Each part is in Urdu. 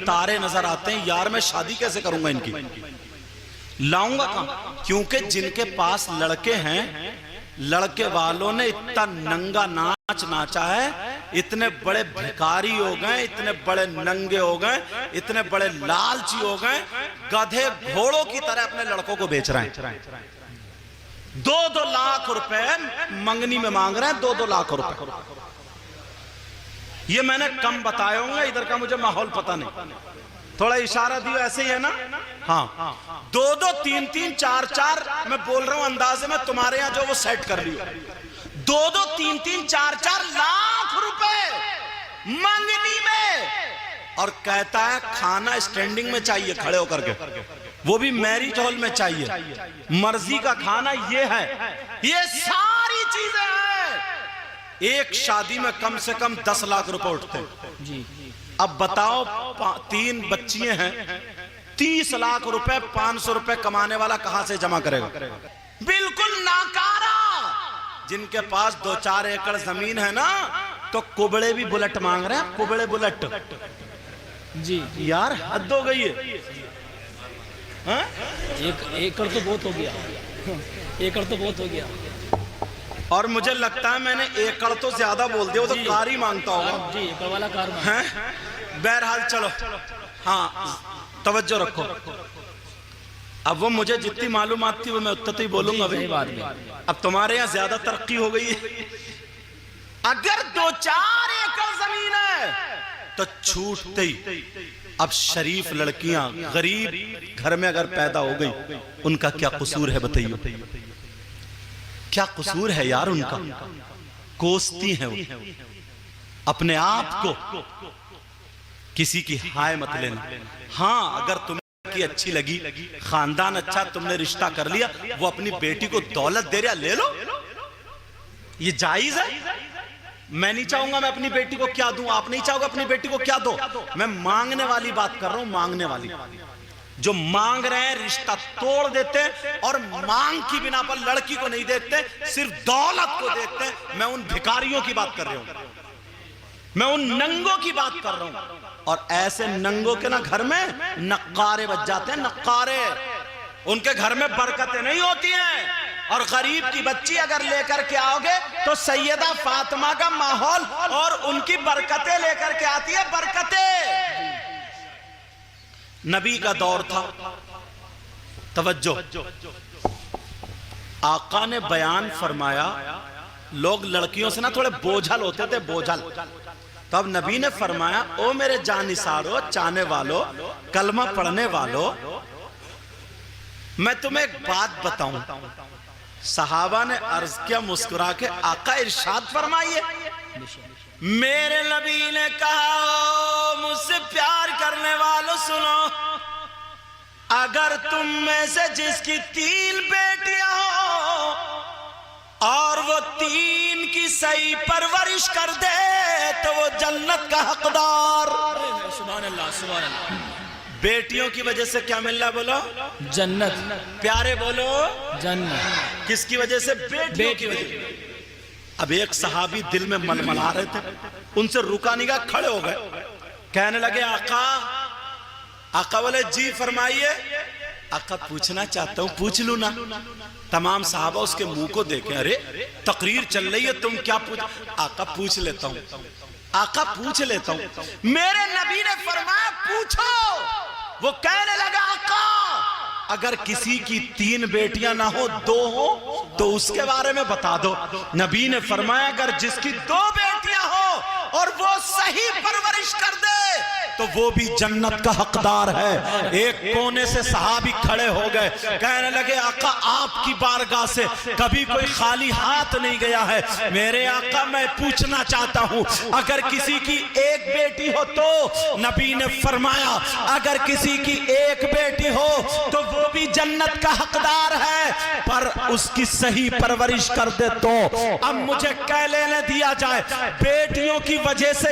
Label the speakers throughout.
Speaker 1: تارے نظر آتے ہیں، یار میں شادی کیسے کروں گا ان کی، لاؤں گا کہاں؟ کیونکہ جن کے پاس لڑکے ہیں، لڑکے والوں نے اتنا ننگا ناچ ناچا ہے، اتنے بڑے بھکاری ہو گئے، اتنے بڑے ننگے ہو گئے، اتنے بڑے لالچی ہو گئے، گدھے گھوڑوں کی طرح اپنے لڑکوں کو بیچ رہے ہیں۔ 2-2 لاکھ روپے منگنی میں مانگ رہے ہیں، 2-2 لاکھ روپے۔ یہ میں نے کم بتائے ہوں گے، ادھر کا مجھے ماحول پتہ نہیں، تھوڑا اشارہ دیو، ایسے ہی ہے نا؟ ہاں 2-2 3-3 4-4 میں بول رہا ہوں اندازے میں، تمہارے یہاں جو وہ سیٹ کر لیو، 2-2 3-3 4-4 لاکھ روپے منگنی میں، اور کہتا ہے کھانا اسٹینڈنگ میں چاہیے، کھڑے ہو کر کے، وہ بھی میرج ہال میں چاہیے، مرضی کا کھانا یہ ہے، یہ ساری چیزیں ہیں۔ ایک شادی میں کم سے کم 10 لاکھ روپے اٹھتے ہیں۔ اب بتاؤ 3 بچیاں ہیں، 30 لاکھ روپے 500 روپے کمانے والا کہاں سے جمع کرے گا؟ بالکل ناکارہ۔ جن کے پاس 2-4 ایکڑ زمین ہے نا، تو کبڑے بھی بلٹ مانگ رہے ہیں، کبڑے بلٹ۔
Speaker 2: جی
Speaker 1: یار حد ہو گئی ہے۔
Speaker 2: ایک ایکڑ تو بہت ہو گیا، ایکڑ تو بہت ہو گیا،
Speaker 1: اور مجھے لگتا ہے میں نے ایکڑ تو زیادہ بول دیا، وہ تو کار ہی مانگتا ہوگا۔
Speaker 2: جی ایکڑ والا کار
Speaker 1: بہرحال چلو، ہاں توجہ رکھو۔ اب وہ مجھے جتنی معلومات تھی وہ میں اتنا ہی بولوں گا۔ اب تمہارے یہاں زیادہ ترقی ہو گئی ہے، اگر 2-4 ایکڑ زمین ہے تو چھوٹتے ہی اب شریف لڑکیاں غریب گھر میں اگر پیدا ہو گئی، ان کا کیا قصور ہے بتائیے؟ کیا قصور ہے یار ان کا؟ کوستی ہیں وہ اپنے آپ کو، کسی کی ہائے مت لینا۔ ہاں اگر تمہیں کی اچھی لگی، خاندان اچھا، تم نے رشتہ کر لیا، وہ اپنی بیٹی کو دولت دے رہا، لے لو، یہ جائز ہے۔ میں نہیں چاہوں گا میں اپنی بیٹی کو کیا دوں، آپ نہیں چاہو گے اپنی بیٹی کو کیا دو، میں مانگنے والی بات کر رہا ہوں، مانگنے والی۔ جو مانگ رہے ہیں رشتہ توڑ دیتے ہیں، اور مانگ کی بنا پر لڑکی کو نہیں دیکھتے، صرف دولت کو دیکھتے ہیں۔ میں ان بھکاریوں کی بات کر رہا ہوں، میں ان ننگوں کی بات کر رہا ہوں، اور ایسے ننگوں کے نا گھر میں نقارے بچ جاتے ہیں، نقارے، ان کے گھر میں برکتیں نہیں ہوتی ہیں۔ اور غریب کی بچی اگر لے کر کے آؤ گے تو سیدہ فاطمہ کا ماحول اور ان کی برکتیں لے کر کے آتی ہے، برکتیں۔ نبی کا دور تھا، توجہ، آقا نے بیان فرمایا، لوگ لڑکیوں سے نا تھوڑے بوجھل ہوتے تھے، بوجھل، تو اب نبی نے فرمایا، او میرے جانثارو، چاہنے والو، کلمہ پڑھنے والو، میں تمہیں ایک بات بتاؤں۔ صحابہ نے عرض کیا مسکرا کے، آقا ارشاد فرمائیے۔ میرے نبی نے کہا، مجھ سے پیار کرنے والوں سنو، اگر تم میں سے جس کی 3 بیٹیاں ہو اور وہ 3 کی صحیح پرورش کر دے تو وہ جنت کا حقدار۔
Speaker 2: سبحان اللہ، سبحان اللہ۔
Speaker 1: بیٹیوں کی وجہ سے کیا مل رہا بولو؟
Speaker 2: جنت۔
Speaker 1: پیارے بولو
Speaker 2: جنت۔
Speaker 1: کس کی وجہ سے؟ بیٹیوں کی وجہ سے۔ اب ایک صحابی دل میں ململا رہے تھے، ان سے رکا نہیں گیا، کھڑے ہو گئے، کہنے لگے آقا، آقا بولے جی فرمائیے۔ آقا پوچھنا چاہتا ہوں، پوچھ لوں نا؟ تمام صحابہ اس کے منہ کو دیکھیں، ارے تقریر چل رہی ہے، تم کیا پوچھ؟ آقا پوچھ لیتا ہوں، آقا پوچھ لیتا ہوں۔ میرے نبی نے فرمایا پوچھو۔ وہ کہنے لگا آقا اگر کسی کی 3 بیٹیاں نہ ہو 2 ہو تو اس کے بارے میں بتا دو۔ نبی نے فرمایا اگر جس کی 2 بیٹیاں ہو اور وہ صحیح پرورش کر دے تو وہ بھی جنت کا حقدار ہے۔ ایک کونے سے صحابی کھڑے ہو گئے، کہنے لگے آقا آپ کی بارگاہ سے کبھی کوئی خالی ہاتھ نہیں گیا ہے، میرے آقا میں پوچھنا چاہتا ہوں اگر کسی کی 1 بیٹی ہو تو؟ نبی نے فرمایا اگر کسی کی 1 بیٹی ہو تو وہ بھی جنت کا حقدار ہے، پر اس کی صحیح پرورش کر دے تو۔ اب مجھے کہہ لینے دیا جائے، بیٹیوں کی وجہ سے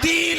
Speaker 1: 3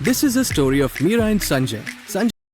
Speaker 3: This is a story of Meera and Sanjay. Sanjay